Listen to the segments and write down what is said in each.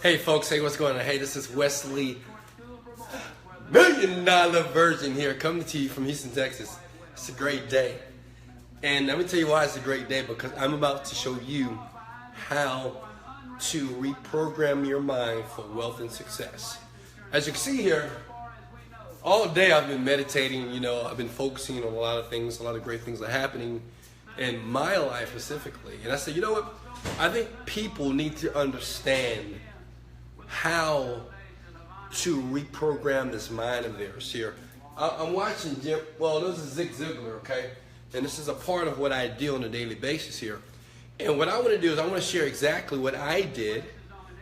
Hey folks, hey, what's going on? Hey, this is Wesley Millionaire Virgin here, coming to you from Houston, Texas. It's a great day. And let me tell you why it's a great day, because I'm about to show you how to reprogram your mind for wealth and success. As you can see here, all day I've been meditating, I've been focusing on a lot of things, a lot of great things are happening in my life specifically. And I said, you know what? I think people need to understand how to reprogram this mind of theirs here. I'm watching this is Zig Ziglar, okay? And this is a part of what I do on a daily basis here. And what I want to do is I want to share exactly what I did.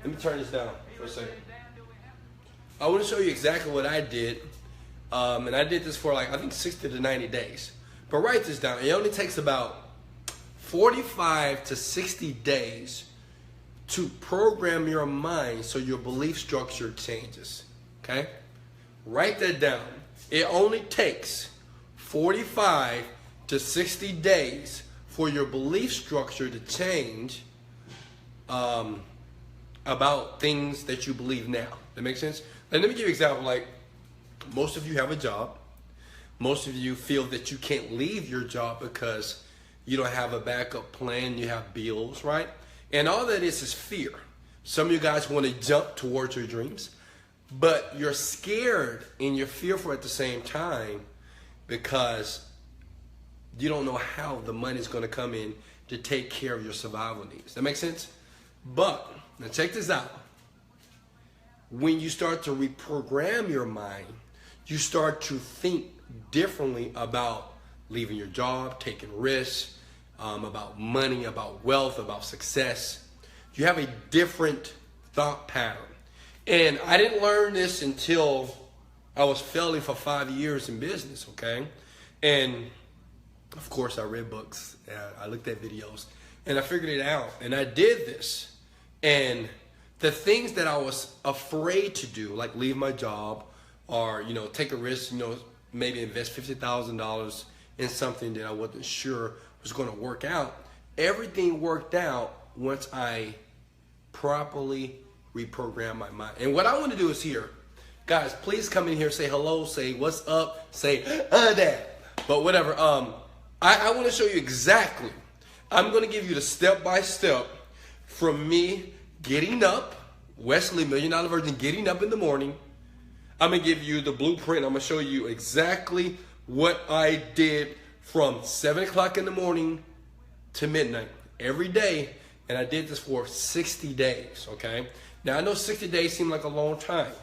Let me turn this down for a second. I want to show you exactly what I did. And I did this for I think 60 to 90 days. But write this down. It only takes about 45 to 60 days to program your mind so your belief structure changes. Okay? Write that down. It only takes 45 to 60 days for your belief structure to change about things that you believe now. That makes sense? And let me give you an example. Like, most of you have a job. Most of you feel that you can't leave your job because you don't have a backup plan. You have bills, right? And all that is fear. Some of you guys want to jump towards your dreams, but you're scared and you're fearful at the same time because you don't know how the money is going to come in to take care of your survival needs. That makes sense? But now check this out. When you start to reprogram your mind, you start to think differently about leaving your job, taking risks, about money, about wealth, about success. You have a different thought pattern. And I didn't learn this until I was failing for 5 years in business, okay? And of course I read books, and I looked at videos, and I figured it out. And I did this. And the things that I was afraid to do, like leave my job or, take a risk, maybe invest $50,000 in something that I wasn't sure was going to work out. Everything worked out once I properly reprogrammed my mind. And what I want to do is here, guys, please come in here, say hello, say what's up, say that. But whatever. I want to show you exactly. I'm going to give you the step by step from me getting up, Wesley Millionaire Virgin, getting up in the morning. I'm going to give you the blueprint. I'm going to show you exactly what I did from 7 o'clock in the morning to midnight every day. And I did this for 60 days, okay? Now, I know 60 days seem like a long time,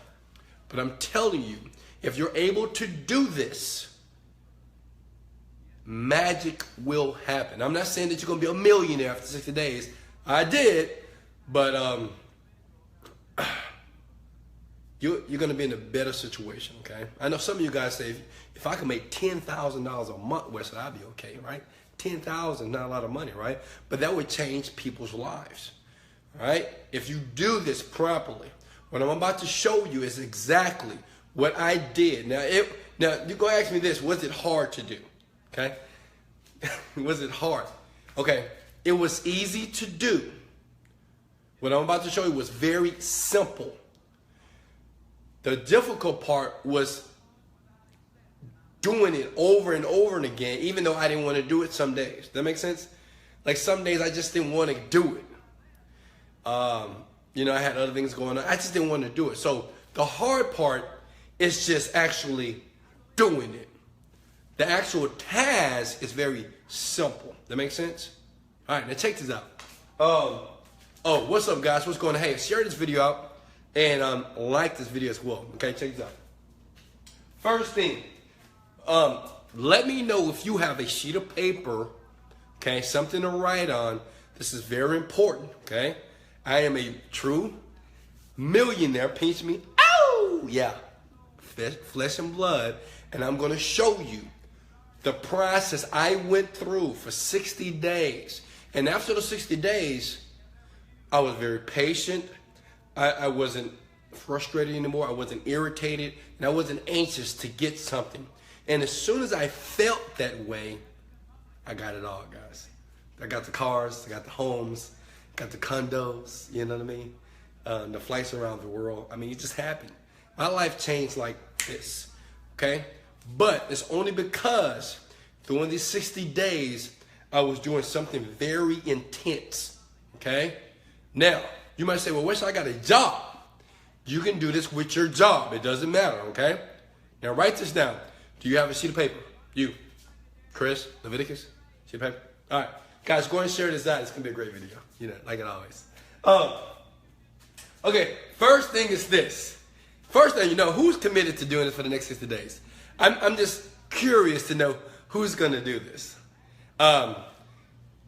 but I'm telling you, if you're able to do this, magic will happen. I'm not saying that you're going to be a millionaire after 60 days. I did, but you're going to be in a better situation, okay? I know some of you guys say, if I can make $10,000 a month, Wesley, I'd be okay, right? 10,000, not a lot of money, right? But that would change people's lives, right? If you do this properly, what I'm about to show you is exactly what I did. Now, you're going to ask me this, was it hard to do, okay? Was it hard? Okay, it was easy to do. What I'm about to show you was very simple. The difficult part was doing it over and over and again, even though I didn't want to do it some days. Does that make sense? Like some days I just didn't want to do it. I had other things going on. I just didn't want to do it. So the hard part is just actually doing it. The actual task is very simple. That makes sense? All right, now check this out. What's up, guys? What's going on? Hey, share this video out and like this video as well. Okay, check this out. First thing, let me know if you have a sheet of paper, okay, something to write on. This is very important, okay? I am a true millionaire. Pinch me. Ow! Yeah. Flesh and blood. And I'm going to show you the process I went through for 60 days. And after the 60 days, I was very patient. I wasn't frustrated anymore. I wasn't irritated. And I wasn't anxious to get something. And as soon as I felt that way, I got it all, guys. I got the cars, I got the homes, got the condos, you know what I mean? the flights around the world. I mean, it just happened. My life changed like this, okay? But it's only because during these 60 days, I was doing something very intense, okay? Now, you might say, well, Wesley, I got a job. You can do this with your job. It doesn't matter, okay? Now, write this down. Do you have a sheet of paper? You, Chris, Leviticus, sheet of paper? All right. Guys, go and share this out. It's going to be a great video, you know, like it always. Okay, first thing is this. First thing, you know, who's committed to doing this for the next 60 days? I'm just curious to know who's going to do this. I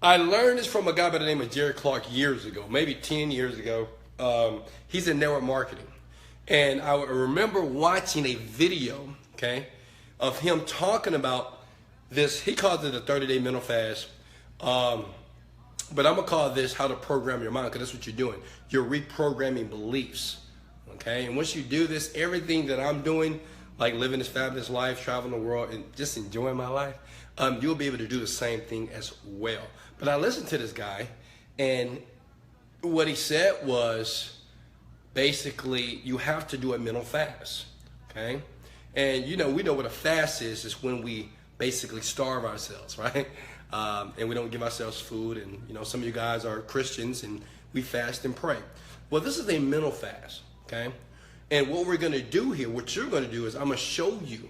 learned this from a guy by the name of Jerry Clark years ago, maybe 10 years ago. He's in network marketing. And I remember watching a video, okay, of him talking about this. He calls it a 30-day mental fast. But I'm going to call this how to program your mind, because that's what you're doing. You're reprogramming beliefs, okay? And once you do this, everything that I'm doing, like living this fabulous life, traveling the world, and just enjoying my life, you'll be able to do the same thing as well. But I listened to this guy, and what he said was basically you have to do a mental fast, okay? And, you know, we know what a fast is when we basically starve ourselves, right? And we don't give ourselves food. And, you know, some of you guys are Christians and we fast and pray. Well, this is a mental fast, okay? And what we're going to do here, what you're going to do is I'm going to show you,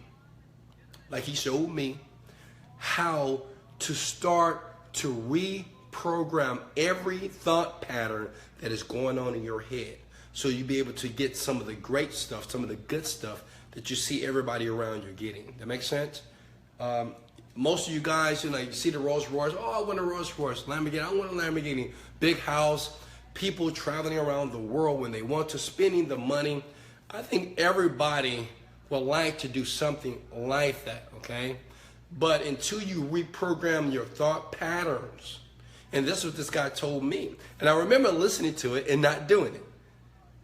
like he showed me, how to start to reprogram every thought pattern that is going on in your head. So you'll be able to get some of the great stuff, some of the good stuff that you see everybody around you getting. That makes sense? Most of you guys, you know, you see the Rolls Royce. Oh, I want a Rolls Royce, Lamborghini. I want a Lamborghini. Big house. People traveling around the world when they want to, spending the money. I think everybody would like to do something like that, okay? But until you reprogram your thought patterns, and this is what this guy told me. And I remember listening to it and not doing it.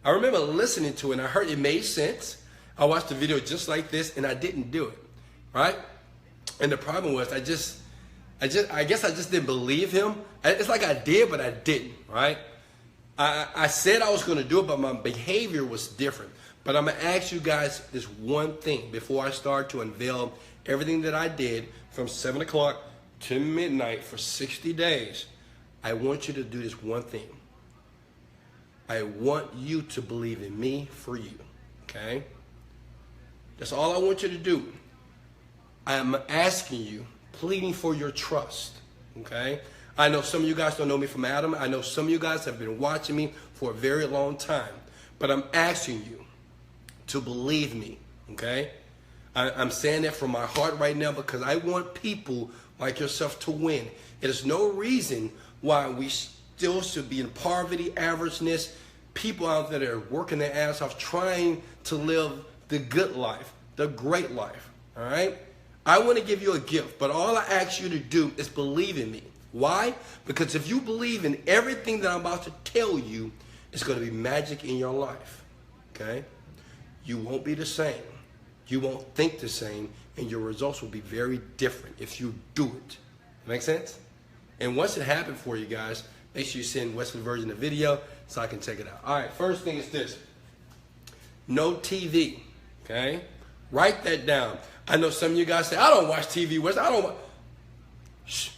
I remember listening to it and I heard it made sense. I watched the video just like this and I didn't do it, right? And the problem was I guess I just didn't believe him. It's like I did, but I didn't, right? I said I was going to do it, but my behavior was different. But I'm going to ask you guys this one thing before I start to unveil everything that I did from 7 o'clock to midnight for 60 days. I want you to do this one thing. I want you to believe in me for you, okay? That's all I want you to do. I'm asking you, pleading for your trust, okay? I know some of you guys don't know me from Adam. I know some of you guys have been watching me for a very long time. But I'm asking you to believe me, okay? I'm saying that from my heart right now because I want people like yourself to win. There's no reason why we still should be in poverty, averageness, people out there that are working their ass off trying to live the good life, the great life, all right? I want to give you a gift, but all I ask you to do is believe in me. Why? Because if you believe in everything that I'm about to tell you, it's going to be magic in your life, okay? You won't be the same. You won't think the same, and your results will be very different if you do it. Make sense? And once it happened for you guys, make sure you send Wesley Virgin a video so I can check it out. All right, first thing is this. No TV, okay? Write that down. I know some of you guys say, I don't watch TV, Wesley. I don't watch. Shh.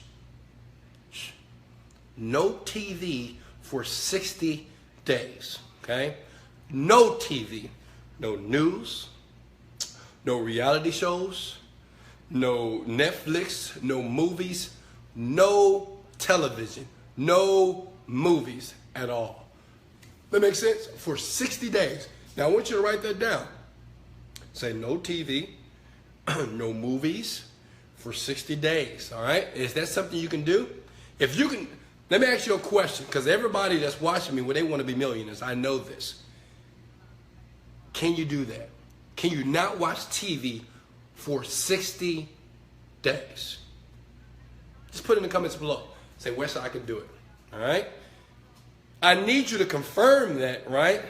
Shh. No TV for 60 days, okay? No TV. No news. No reality shows. No Netflix. No movies. No television. No movies at all. That makes sense? For 60 days. Now, I want you to write that down. Say no TV, no movies for 60 days, all right? Is that something you can do? If you can, let me ask you a question, because everybody that's watching me, well, they want to be millionaires. I know this. Can you do that? Can you not watch TV for 60 days? Just put it in the comments below. Say, Wesley, I can do it, all right? I need you to confirm that, right?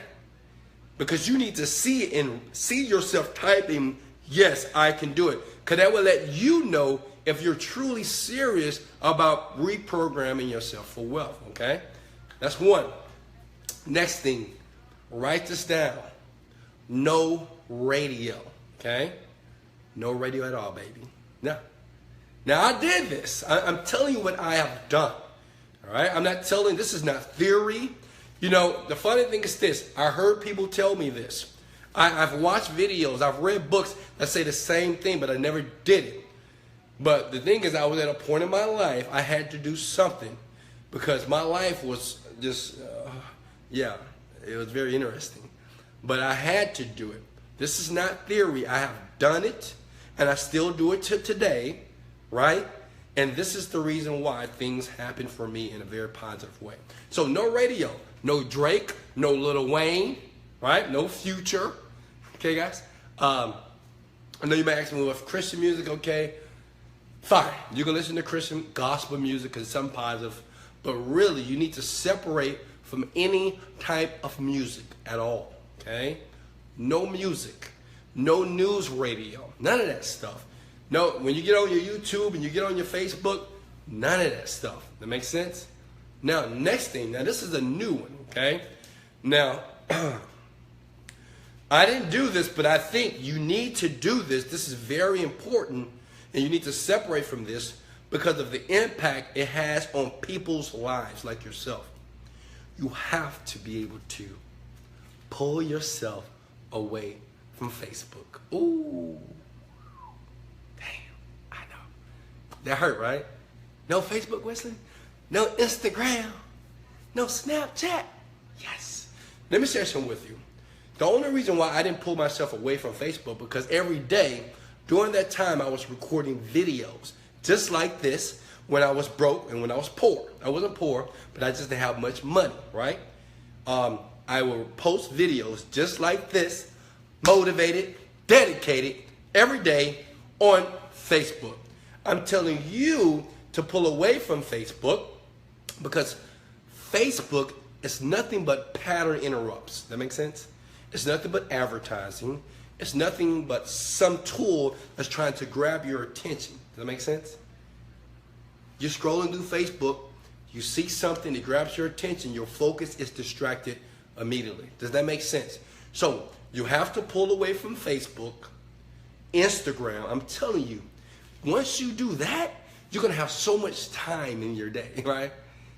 Because you need to see it and see yourself typing, yes, I can do it. Because that will let you know if you're truly serious about reprogramming yourself for wealth, okay? That's one. Next thing, Write this down. No radio, okay? No radio at all, baby. No. Now, I did this. I'm telling you what I have done, all right? I'm not telling, this is not theory. You know, the funny thing is this. I heard people tell me this. I've watched videos, I've read books that say the same thing, but I never did it. But the thing is, I was at a point in my life, I had to do something because my life was just, yeah, it was very interesting. But I had to do it. This is not theory. I have done it, and I still do it to today, right? And this is the reason why things happen for me in a very positive way. So no radio, no Drake, no Lil Wayne, right? No Future. Okay, guys? I know you may ask me, well, if Christian music, okay, fine. You can listen to Christian gospel music and some positive, but really you need to separate from any type of music at all, okay? No music, no news radio, none of that stuff. No, when you get on your YouTube and you get on your Facebook, none of that stuff. That makes sense? Now, next thing, now this is a new one, okay? Now, I didn't do this, but I think you need to do this. This is very important, and you need to separate from this because of the impact it has on people's lives like yourself. You have to be able to pull yourself away from Facebook. Ooh. Damn, I know. That hurt, right? No Facebook, Wesley? No Instagram? No Snapchat? Yes. Let me share something with you. The only reason why I didn't pull myself away from Facebook because every day during that time I was recording videos just like this when I was broke and when I was poor. I wasn't poor, but I just didn't have much money, right? I will post videos just like this, motivated, dedicated, every day on Facebook. I'm telling you to pull away from Facebook because Facebook is nothing but pattern interrupts. That makes sense? It's nothing but advertising. It's nothing but some tool that's trying to grab your attention. Does that make sense? You're scrolling through Facebook, you see something that grabs your attention, your focus is distracted immediately. Does that make sense? So you have to pull away from Facebook, Instagram. I'm telling you, once you do that, you're going to have so much time in your day, right?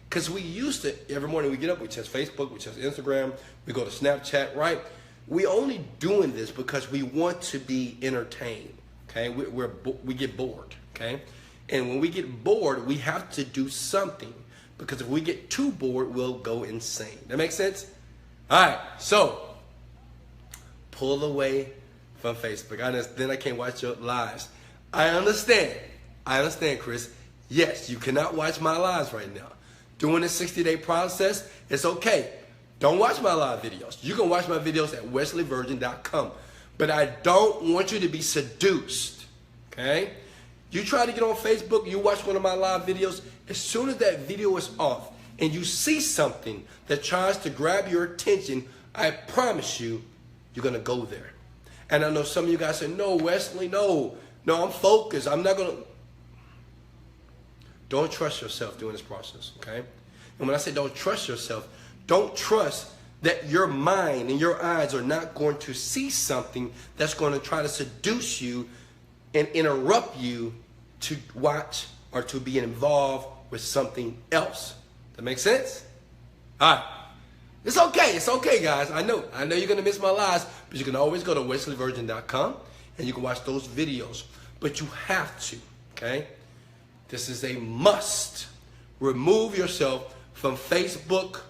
Because we used to, every morning we get up, we check Facebook, we check Instagram, we go to Snapchat, right? We only doing this because we want to be entertained, okay? We get bored, okay? And when we get bored, we have to do something because if we get too bored, we'll go insane. That makes sense? All right, so pull away from Facebook. Then I can't watch your lives. I understand, Chris. Yes, you cannot watch my lives right now. Doing this 60-day process, it's okay. Don't watch my live videos. You can watch my videos at wesleyvirgin.com. But I don't want you to be seduced, okay? You try to get on Facebook, you watch one of my live videos, as soon as that video is off and you see something that tries to grab your attention, I promise you, you're going to go there. And I know some of you guys say, no, Wesley, no, I'm focused. I'm not going to. Don't trust yourself during this process, okay? And when I say don't trust yourself, don't trust that your mind and your eyes are not going to see something that's going to try to seduce you and interrupt you to watch or to be involved with something else. That makes sense? All right. It's okay, guys. I know you're going to miss my lives, but you can always go to wesleyvirgin.com and you can watch those videos. But you have to, okay? This is a must. Remove yourself from Facebook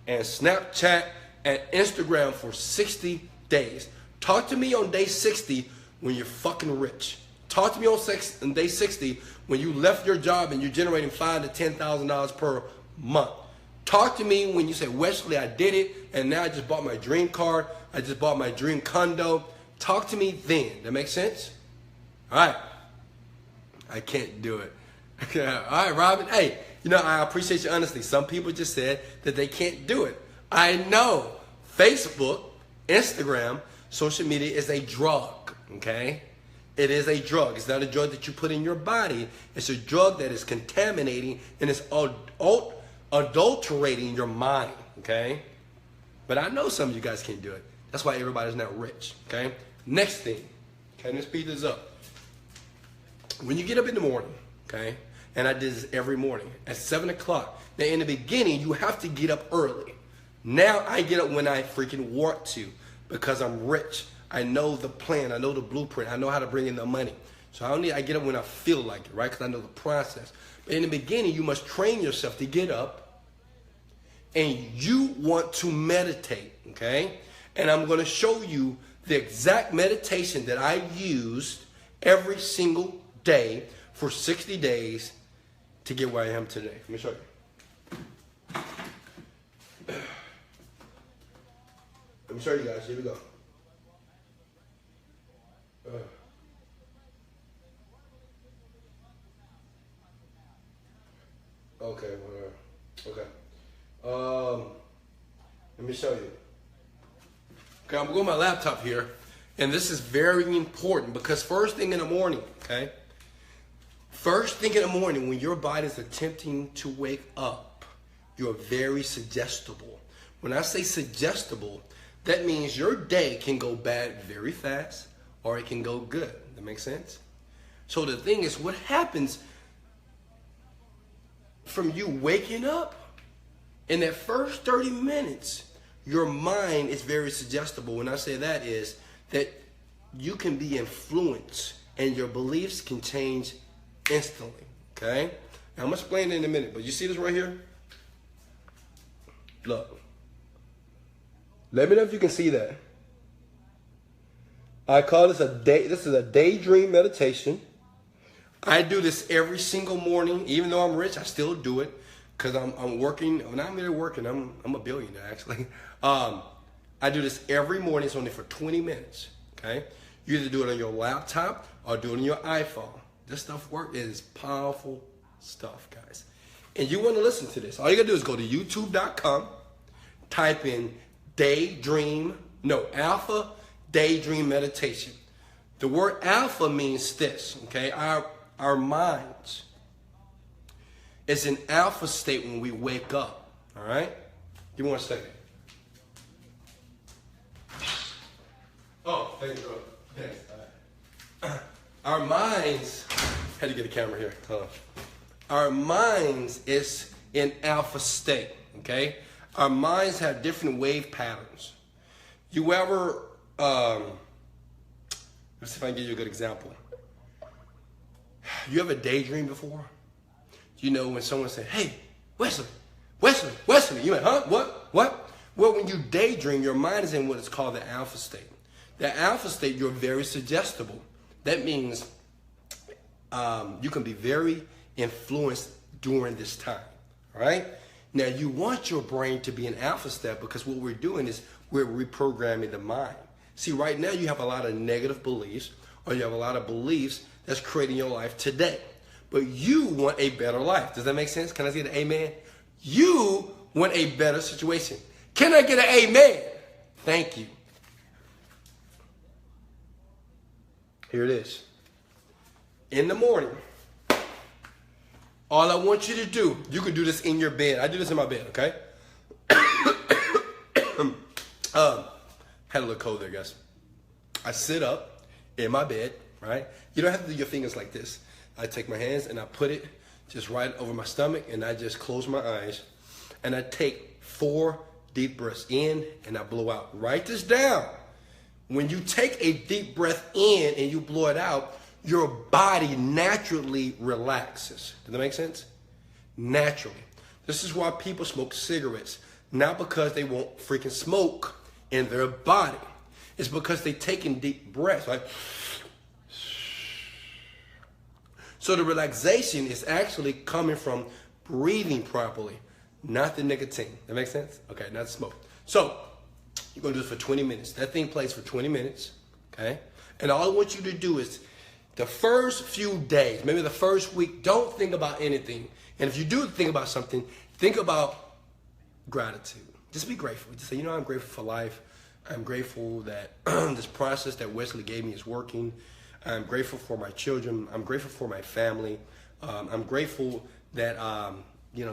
and Snapchat and Instagram for 60 days. Talk to me on day 60 when you're fucking rich. Talk to me on day 60 when you left your job and you're generating $5,000 to $10,000 per month. Talk to me when you say, Wesley, I did it, and now I just bought my dream car. I just bought my dream condo. Talk to me then. That makes sense? All right. I can't do it. Okay. All right, Robin. Hey, I appreciate your honesty. Some people just said that they can't do it. I know Facebook, Instagram, social media is a drug, okay? It is a drug. It's not a drug that you put in your body. It's a drug that is contaminating and it's adulterating your mind, okay? But I know some of you guys can't do it. That's why everybody's not rich, okay? Next thing, okay, let's speed this up. When you get up in the morning, okay, and I did this every morning at 7 o'clock. Now, in the beginning, you have to get up early. Now, I get up when I freaking want to because I'm rich. I know the plan. I know the blueprint. I know how to bring in the money. So I get up when I feel like it, right? Because I know the process. But in the beginning, you must train yourself to get up, and you want to meditate, okay? And I'm going to show you the exact meditation that I used every single day for 60 days to get where I am today. Let me show you. Let me show you guys. Here we go. Okay, whatever. Okay. Let me show you. Okay, I'm going to my laptop here, and this is very important because first thing in the morning, okay? First thing in the morning, when your body is attempting to wake up, you're very suggestible. When I say suggestible, that means your day can go bad very fast or it can go good. That makes sense? So the thing is, what happens from you waking up, in that first 30 minutes, your mind is very suggestible. When I say that is that you can be influenced and your beliefs can change instantly, okay? Now, I'm going to explain it in a minute, but you see this right here? Look. Let me know if you can see that. I call this this is a daydream meditation. I do this every single morning. Even though I'm rich, I still do it because I'm working. When I'm really working, I'm a billionaire, actually. I do this every morning. It's only for 20 minutes, okay? You either do it on your laptop or do it on your iPhone. This stuff works. It is powerful stuff, guys. And you want to listen to this. All you got to do is go to youtube.com, type in Alpha Daydream Meditation. The word alpha means this, okay? Our minds is in alpha state when we wake up, all right? Give me 1 second. Oh, thank you. Thanks. All right. Our minds, had to get a camera here. Our minds is in alpha state, okay? Our minds have different wave patterns. You ever, let's see if I can give you a good example. You ever daydream before? You know when someone said, hey, Wesley, you went, huh? What? Well, when you daydream, your mind is in what is called the alpha state. The alpha state, you're very suggestible. That means you can be very influenced during this time, all right? Now, you want your brain to be in alpha state because what we're doing is we're reprogramming the mind. See, right now you have a lot of negative beliefs or you have a lot of beliefs that's creating your life today. But you want a better life. Does that make sense? Can I get an amen? You want a better situation. Can I get an amen? Thank you. Here it is. In the morning, all I want you to do, you can do this in your bed. I do this in my bed, okay? Had a little cold there, guys. I sit up in my bed, right? You don't have to do your fingers like this. I take my hands and I put it just right over my stomach and I just close my eyes and I take 4 deep breaths in and I blow out. Write this down. When you take a deep breath in and you blow it out, your body naturally relaxes. Does that make sense? Naturally. This is why people smoke cigarettes. Not because they won't freaking smoke in their body. It's because they take in deep breaths, like. So the relaxation is actually coming from breathing properly, not the nicotine. That makes sense? Okay, not the smoke. So you're going to do this for 20 minutes. That thing plays for 20 minutes, okay? And all I want you to do is the first few days, maybe the first week, don't think about anything. And if you do think about something, think about gratitude. Just be grateful. Just say, I'm grateful for life. I'm grateful that this process that Wesley gave me is working. I'm grateful for my children. I'm grateful for my family. I'm grateful that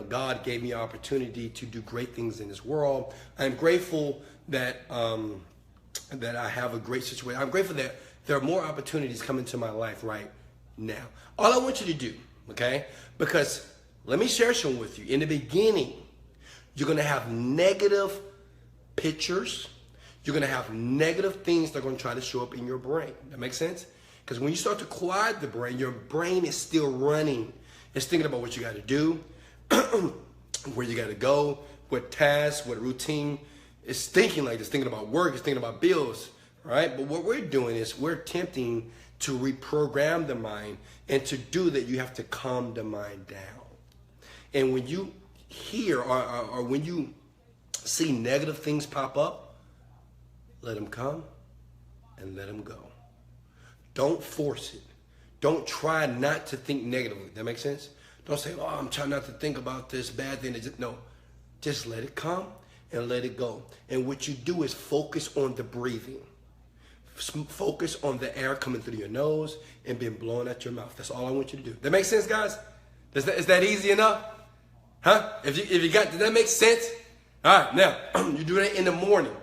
God gave me an opportunity to do great things in this world. I'm grateful that that I have a great situation. I'm grateful that there are more opportunities coming to my life right now. All I want you to do, okay? Because let me share some with you. In the beginning, you're going to have negative pictures. You're going to have negative things that are going to try to show up in your brain. That makes sense? Because when you start to quiet the brain, your brain is still running. It's thinking about what you got to do, where you got to go, what tasks, what routine. It's thinking like this, thinking about work, it's thinking about bills, right? But what we're doing is we're attempting to reprogram the mind, and to do that, you have to calm the mind down. And when you hear or when you see negative things pop up, let them come and let them go. Don't force it. Don't try not to think negatively. That makes sense? Don't say, oh, I'm trying not to think about this bad thing. No, just let it come and let it go. And what you do is focus on the breathing. Focus on the air coming through your nose and being blown out your mouth. That's all I want you to do. That makes sense, guys? Is that easy enough? Huh? If you got, does that make sense? All right, now, you do that in the morning.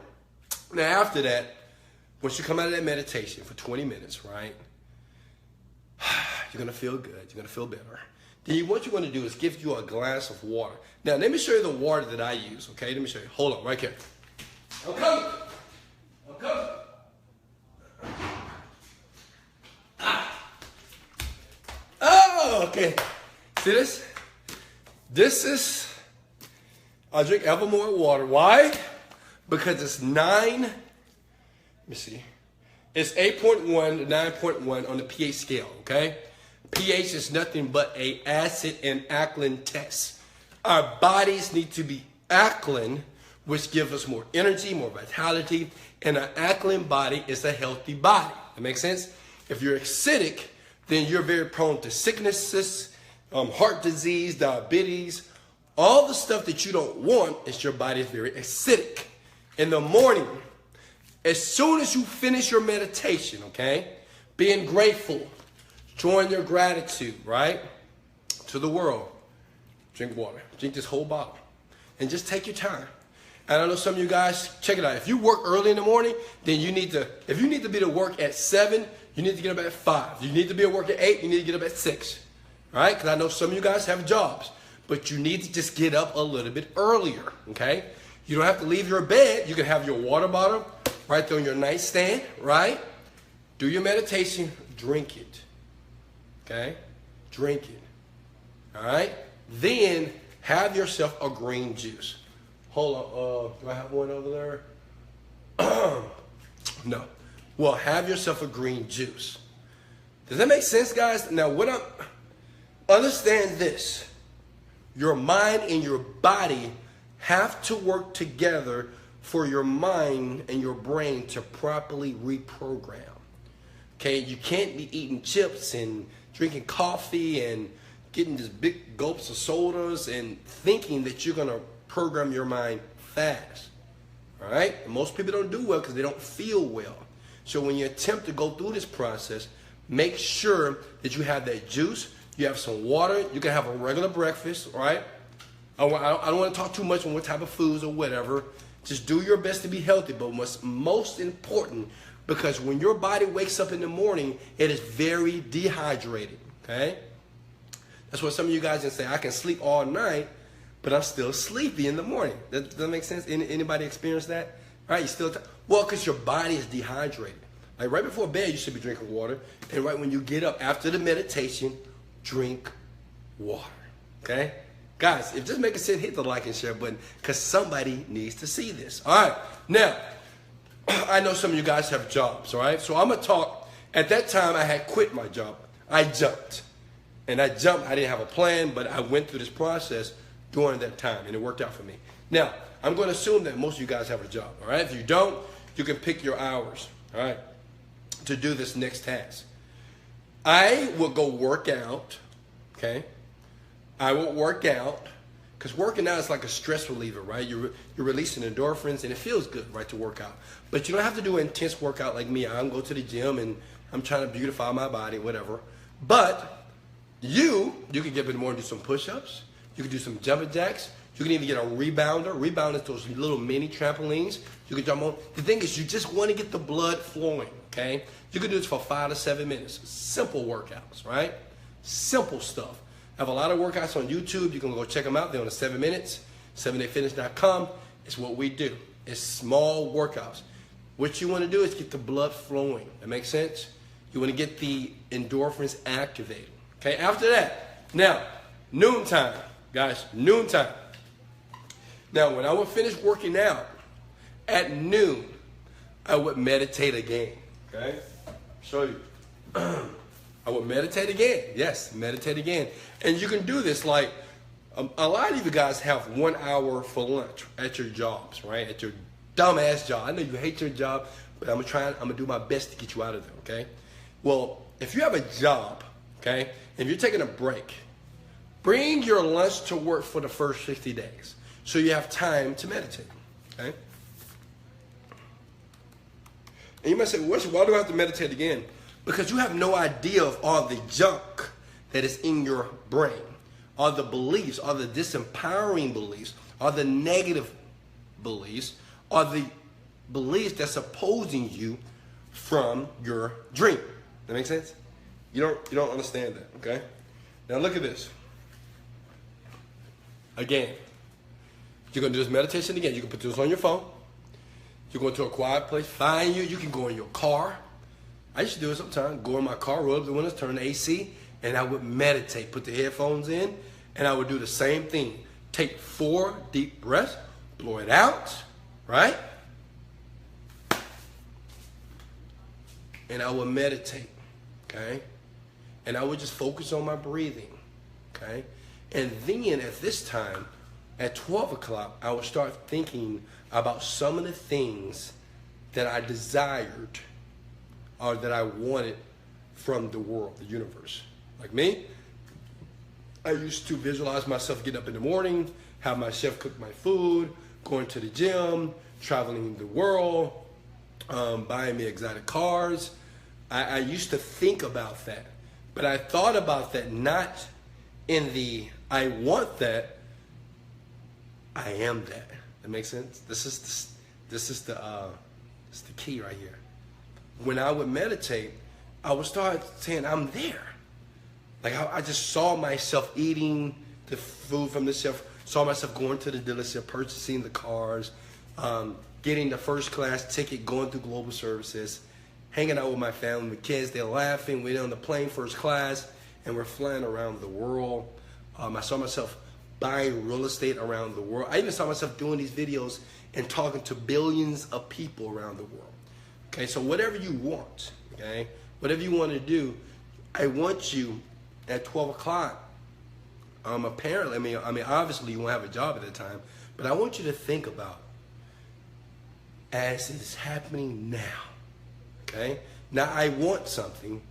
Now, after that, once you come out of that meditation for 20 minutes, right, you're going to feel good. You're going to feel better. Then what you want to do is give you a glass of water. Now, let me show you the water that I use, okay? Let me show you. Hold on, right here. I'm coming. I'm coming. Oh, okay. See this? This is, I drink Evermore water. Why? Because it's let me see. It's 8.1 to 9.1 on the pH scale, okay? pH is nothing but a acid and alkaline test. Our bodies need to be alkaline, which gives us more energy, more vitality, and an alkaline body is a healthy body. That makes sense? If you're acidic, then you're very prone to sicknesses, heart disease, diabetes, all the stuff that you don't want is your body is very acidic. In the morning, as soon as you finish your meditation, okay, being grateful, showing your gratitude, right, to the world, drink water. Drink this whole bottle. And just take your time. And I know some of you guys, check it out. If you work early in the morning, then if you need to be to work at 7, you need to get up at 5. You need to be at work at 8, you need to get up at 6. All right? Because I know some of you guys have jobs. But you need to just get up a little bit earlier, okay? You don't have to leave your bed. You can have your water bottle right there on your nightstand, right? Do your meditation, drink it, okay? Drink it, all right? Then have yourself a green juice. Hold on, do I have one over there? No. Well, have yourself a green juice. Does that make sense, guys? Now, understand this. Your mind and your body have to work together for your mind and your brain to properly reprogram. Okay, you can't be eating chips and drinking coffee and getting these big gulps of sodas and thinking that you're going to program your mind fast. All right? And most people don't do well because they don't feel well. So when you attempt to go through this process, make sure that you have that juice. You have some water. You can have a regular breakfast, right? I don't want to talk too much on what type of foods or whatever. Just do your best to be healthy. But what's most important, because when your body wakes up in the morning, it is very dehydrated, okay? That's what some of you guys can say, I can sleep all night, but I'm still sleepy in the morning. Does that make sense? Anybody experience that? Right? You still, well, because your body is dehydrated. Like right before bed, you should be drinking water. And right when you get up after the meditation, drink water, okay? Guys, if this makes sense, hit the like and share button because somebody needs to see this. All right, now, I know some of you guys have jobs, all right? So I'm going to talk. At that time, I had quit my job. I jumped. And I jumped. I didn't have a plan, but I went through this process during that time, and it worked out for me. Now, I'm going to assume that most of you guys have a job, all right? If you don't, you can pick your hours, all right, to do this next task. I will go work out, okay? I will work out because working out is like a stress reliever, right? You're releasing endorphins and it feels good, right, to work out. But you don't have to do an intense workout like me. I don't go to the gym and I'm trying to beautify my body, whatever. But you can get up in the morning and do some push-ups. You can do some jumping jacks. You can even get a rebounder. Rebounder is those little mini trampolines you can jump on. The thing is, you just want to get the blood flowing, okay? You can do this for 5 to 7 minutes. Simple workouts, right? Simple stuff. I have a lot of workouts on YouTube. You can go check them out. They're on the 7 minutes, 7dayfitness.com. It's what we do. It's small workouts. What you want to do is get the blood flowing. That makes sense? You want to get the endorphins activated. Okay, after that, now, noontime, guys, noontime. Now, when I would finish working out at noon, I would meditate again. Okay, show you. I would meditate again. Yes, meditate again. And you can do this like, a lot of you guys have 1 hour for lunch at your jobs, right? At your dumbass job. I know you hate your job, but I'm gonna do my best to get you out of there, okay? Well, if you have a job, okay, if you're taking a break, bring your lunch to work for the first 60 days so you have time to meditate, okay? And you might say, well, why do I have to meditate again? Because you have no idea of all the junk that is in your brain, all the beliefs, all the disempowering beliefs, all the negative beliefs, all the beliefs that's opposing you from your dream. That makes sense? You don't understand that, okay? Now look at this. Again, you're gonna do this meditation again. You can put this on your phone. You go into a quiet place, find you. You can go in your car. I used to do it sometimes. Go in my car, roll up the windows, turn the AC, and I would meditate. Put the headphones in, and I would do the same thing. Take 4 deep breaths, blow it out, right? And I would meditate, okay? And I would just focus on my breathing, okay? And then at this time, at 12 o'clock, I would start thinking about some of the things that I desired or that I wanted from the world, the universe. Like me, I used to visualize myself getting up in the morning, have my chef cook my food, going to the gym, traveling the world, buying me exotic cars. I used to think about that. But I thought about that not in the I want that, I am that. That makes sense? This is the key right here. When I would meditate, I would start saying, I'm there. Like I just saw myself eating the food from the chef, saw myself going to the dealership, purchasing the cars, getting the first class ticket, going through global services, hanging out with my family, with kids, they're laughing, we're on the plane first class, and we're flying around the world. I saw myself buying real estate around the world. I even saw myself doing these videos and talking to billions of people around the world. Okay, so whatever you want, okay, whatever you want to do, I want you at 12 o'clock, apparently, I mean, obviously you won't have a job at that time, but I want you to think about as it's happening now, okay? Now I want something,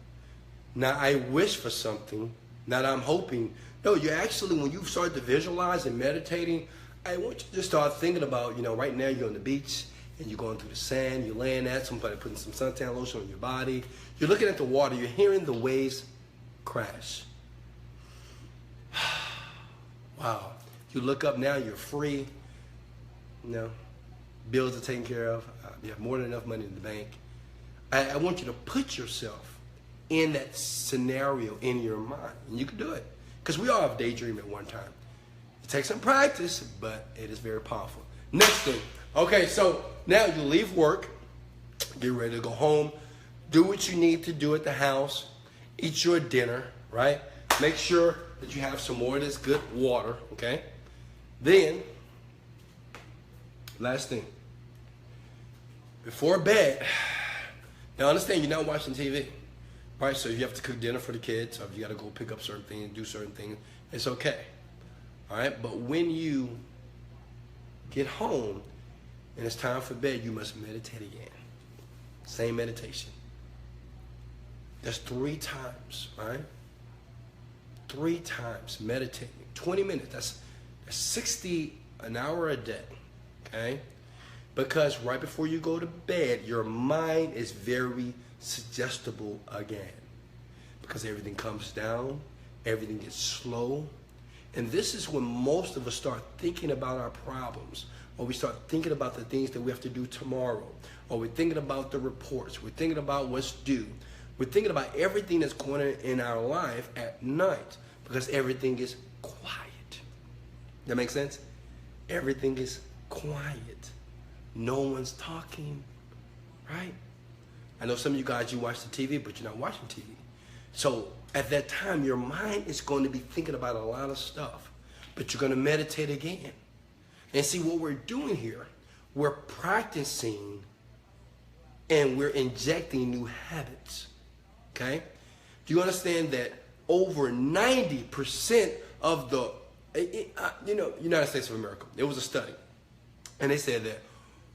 now I wish for something, now I'm hoping. No, you actually, when you start to visualize and meditating, I want you to start thinking about, right now you're on the beach, and you're going through the sand, you're laying there, somebody putting some suntan lotion on your body. You're looking at the water, you're hearing the waves crash. Wow. You look up now, you're free. Bills are taken care of. You have more than enough money in the bank. I want you to put yourself in that scenario in your mind. And you can do it. Because we all have daydream at one time. It takes some practice, but it is very powerful. Next thing. Okay, so now you leave work, get ready to go home, do what you need to do at the house, eat your dinner, right? Make sure that you have some more of this good water, okay? Then, last thing, before bed, now understand you're not watching TV, right? So if you have to cook dinner for the kids, or if you got to go pick up certain things, do certain things, it's okay, all right? But when you get home, and it's time for bed, you must meditate again. Same meditation. That's 3 times, right? 3 times meditating. 20 minutes, that's 60 an hour a day, okay? Because right before you go to bed, your mind is very suggestible again. Because everything comes down, everything gets slow, And this is when most of us start thinking about our problems, or we start thinking about the things that we have to do tomorrow, or we're thinking about the reports, we're thinking about what's due. We're thinking about everything that's going on in our life at night because everything is quiet. That makes sense? Everything is quiet. No one's talking, right? I know some of you guys, you watch the TV, but you're not watching TV. So at that time, your mind is going to be thinking about a lot of stuff, but you're going to meditate again. And see what we're doing here, we're practicing and we're injecting new habits, okay? Do you understand that over 90% of the, United States of America, there was a study, and they said that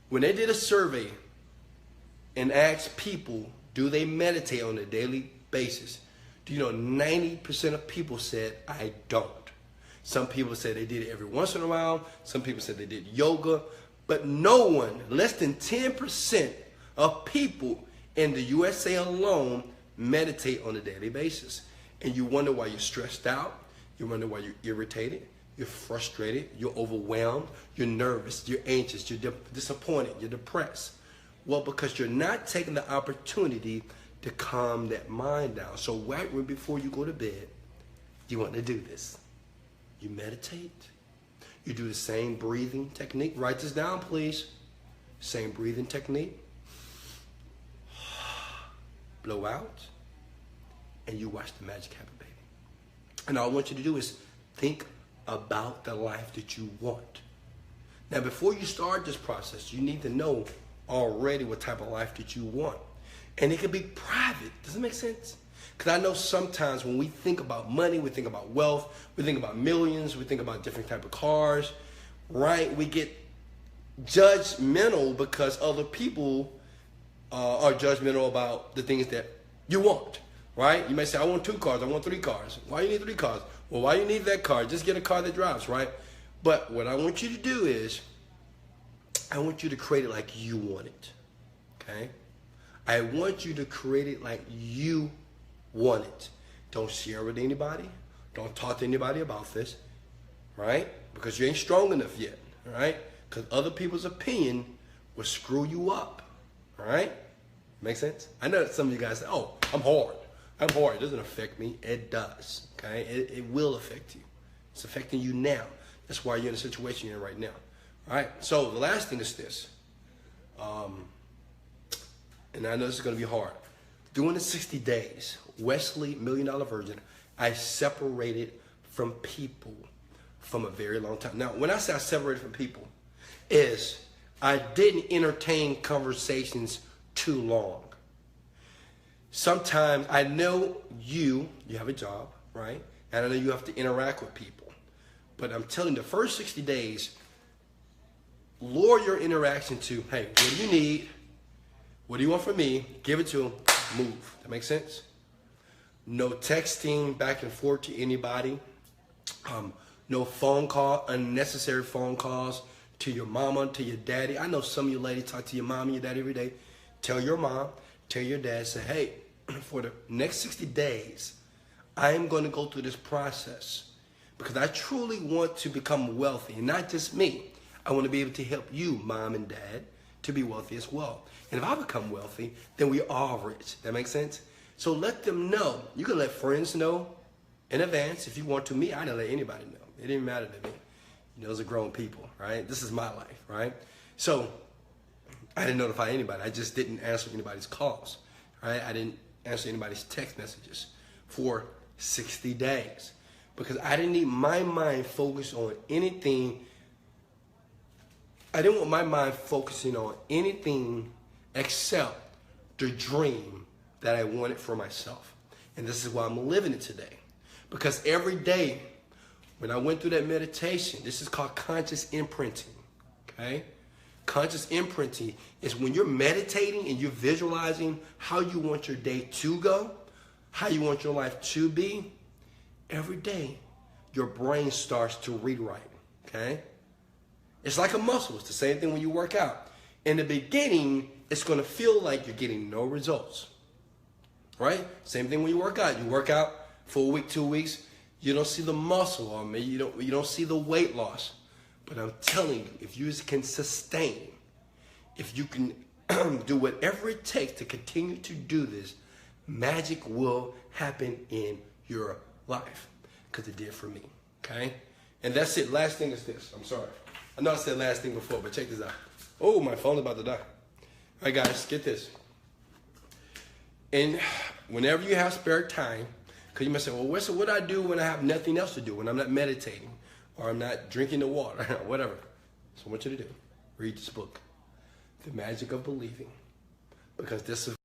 when they did a survey and asked people, do they meditate on a daily basis? Do you know 90% of people said, I don't. Some people said they did it every once in a while. Some people said they did yoga. But no one, less than 10% of people in the USA alone meditate on a daily basis. And you wonder why you're stressed out. You wonder why you're irritated. You're frustrated. You're overwhelmed. You're nervous. You're anxious. You're disappointed. You're depressed. Well, because you're not taking the opportunity to calm that mind down. So right before you go to bed, you want to do this. You meditate. You do the same breathing technique. Write this down, please. Same breathing technique. Blow out. And you watch the magic happen, baby. And all I want you to do is think about the life that you want. Now, before you start this process, you need to know already what type of life that you want. And it can be private. Does it make sense? Because I know sometimes when we think about money, we think about wealth, we think about millions, we think about different type of cars, right? We get judgmental because other people are judgmental about the things that you want, right? You may say, I want 2 cars, I want 3 cars. Why you need 3 cars? Well, why you need that car? Just get a car that drives, right? But what I want you to do is, I want you to create it like you want it, okay? I want you to create it like you want it. Don't share with anybody. Don't talk to anybody about this, right? Because you ain't strong enough yet, all right? Because other people's opinion will screw you up, all right? Make sense? I know that some of you guys say, oh, I'm hard. I'm hard. It doesn't affect me. It does, okay? It will affect you. It's affecting you now. That's why you're in the situation you're in right now, all right? So the last thing is this. And I know this is going to be hard. During the 60 days, Wesley, Millionaire Virgin, I separated from people from a very long time. Now, when I say I separated from people, is I didn't entertain conversations too long. Sometimes I know you have a job, right? And I know you have to interact with people. But I'm telling you, the first 60 days, lower your interaction to, hey, what do you need? What do you want from me? Give it to them. Move. That makes sense? No texting back and forth to anybody. No phone call, unnecessary phone calls to your mama, to your daddy. I know some of you ladies talk to your mom and your daddy every day. Tell your mom, tell your dad, say, hey, for the next 60 days, I am going to go through this process because I truly want to become wealthy. And not just me. I want to be able to help you, mom and dad, to be wealthy as well. And if I become wealthy, then we all rich. That makes sense? So let them know. You can let friends know in advance if you want to. Me, I didn't let anybody know. It didn't matter to me. You know, those are grown people, right? This is my life, right? So I didn't notify anybody. I just didn't answer anybody's calls, right? I didn't answer anybody's text messages for 60 days because I didn't need my mind focused on anything. I didn't want my mind focusing on anything except the dream that I wanted for myself. And this is why I'm living it today. Because every day when I went through that meditation, this is called conscious imprinting, okay? Conscious imprinting is when you're meditating and you're visualizing how you want your day to go, how you want your life to be. Every day, your brain starts to rewrite, okay? It's like a muscle. It's the same thing when you work out. In the beginning, it's going to feel like you're getting no results, right? Same thing when you work out. You work out for a week, 2 weeks. You don't see the muscle on me. You don't see the weight loss. But I'm telling you, if you can sustain, if you can do whatever it takes to continue to do this, magic will happen in your life. Because it did for me. Okay? And that's it. Last thing is this. I'm sorry. I know I said last thing before, but check this out. Oh, my phone's about to die. All right, guys, get this. And whenever you have spare time, because you might say, well, Wesley, what do I do when I have nothing else to do, when I'm not meditating, or I'm not drinking the water, whatever. So I want you to do, read this book, The Magic of Believing, because this is